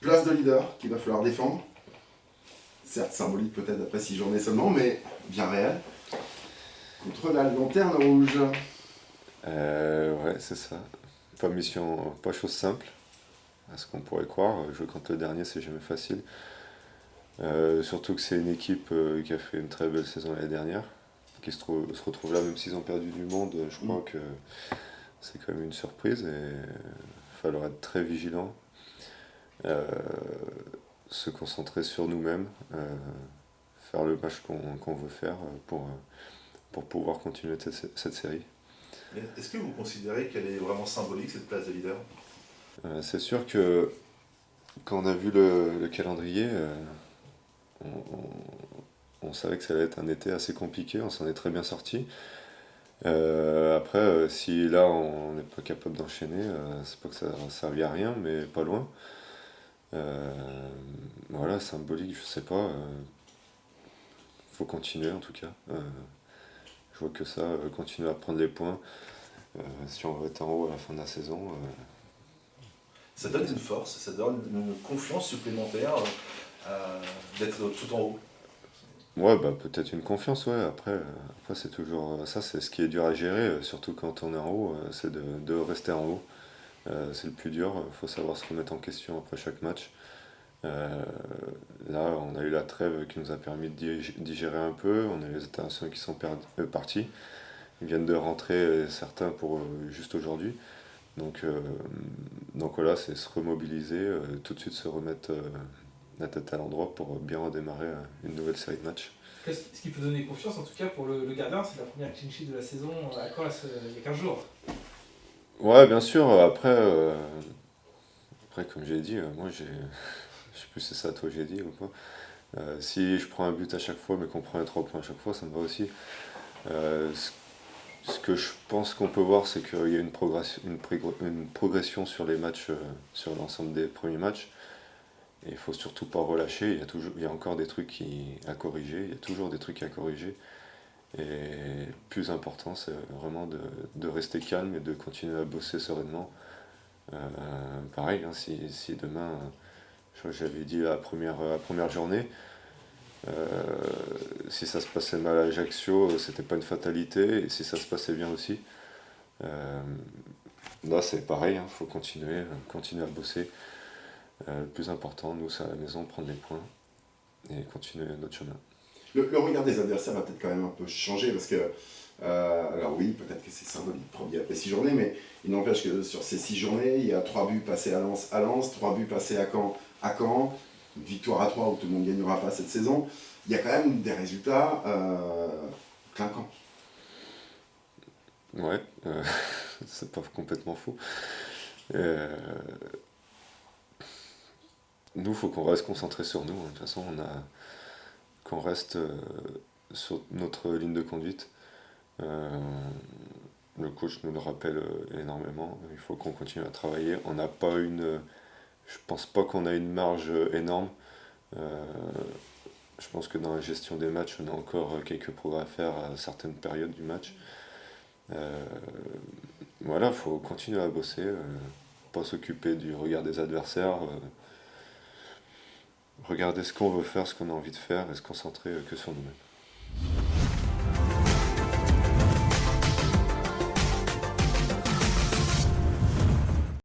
place de leader qu'il va falloir défendre. Certes symbolique peut-être après 6 journées seulement, mais bien réel. Contre la lanterne rouge. Ouais, c'est ça. Pas chose simple, à ce qu'on pourrait croire. Jouer contre le dernier, c'est jamais facile. Surtout que c'est une équipe qui a fait une très belle saison l'année dernière, se retrouve là, même s'ils ont perdu du monde. Je crois que c'est quand même une surprise et il falloir être très vigilant, euh, se concentrer sur nous-mêmes, faire le match qu'on veut faire pour pouvoir continuer cette série. Est-ce que vous considérez qu'elle est vraiment symbolique, cette place de leader? C'est sûr que quand on a vu le calendrier, on savait que ça allait être un été assez compliqué, on s'en est très bien sorti. Après, si là on n'est pas capable d'enchaîner, c'est pas que ça ne servi à rien, mais pas loin. Euh, voilà, symbolique, je sais pas. Faut continuer en tout cas. Je vois que ça, continuer à prendre les points. Si on veut être en haut à la fin de la saison. Ça donne une force, ça donne une confiance supplémentaire d'être tout en haut. Ouais, bah peut-être une confiance, ouais. Après c'est toujours ça, c'est ce qui est dur à gérer, surtout quand on est en haut, c'est de rester en haut. C'est le plus dur, il faut savoir se remettre en question après chaque match. Euh, Là, on a eu la trêve qui nous a permis de digérer un peu, on a eu les internationaux qui sont partis. Ils viennent de rentrer, certains pour juste aujourd'hui. Donc, euh, donc voilà, c'est se remobiliser, tout de suite se remettre la tête à l'endroit pour bien redémarrer une nouvelle série de matchs. Ce qui peut donner confiance, en tout cas pour le gardien, c'est la première clean sheet de la saison à Caen il y a 15 jours. Ouais, bien sûr, après comme j'ai dit, moi je sais plus si c'est ça toi j'ai dit ou pas. Si je prends un but à chaque fois mais qu'on prend un 3 points à chaque fois, ça me va aussi. Euh, ce que je pense qu'on peut voir, c'est qu'il y a une progression sur les matchs, sur l'ensemble des premiers matchs. Et il faut surtout pas relâcher. Il y a encore des trucs à corriger. Il y a toujours des trucs à corriger. Et le plus important, c'est vraiment de rester calme et de continuer à bosser sereinement. Pareil, hein, si demain, je crois que j'avais dit la première journée, euh, si ça se passait mal à Ajaccio, c'était pas une fatalité. Et si ça se passait bien aussi, euh, là c'est pareil, il faut continuer à bosser. Le plus important, nous, c'est à la maison, prendre les points et continuer notre chemin. Le regard des adversaires va peut-être quand même un peu changer parce que, alors oui, peut-être que c'est symbolique, 3 buts après 6 journées, mais il n'empêche que sur ces 6 journées, il y a 3 buts passés à Lens, 3 buts passés à Caen, une victoire à 3 où tout le monde ne gagnera pas cette saison. Il y a quand même des résultats clinquants. Ouais, c'est pas complètement faux. Euh, Nous, il faut qu'on reste concentré sur nous, hein. De toute façon, qu'on reste sur notre ligne de conduite. Euh, le coach nous le rappelle énormément. Il faut qu'on continue à travailler. On n'a pas je pense pas qu'on a une marge énorme. Euh, je pense que dans la gestion des matchs, on a encore quelques progrès à faire à certaines périodes du match. Euh, voilà, il faut continuer à bosser, pas s'occuper du regard des adversaires, regarder ce qu'on veut faire, ce qu'on a envie de faire et se concentrer que sur nous-mêmes.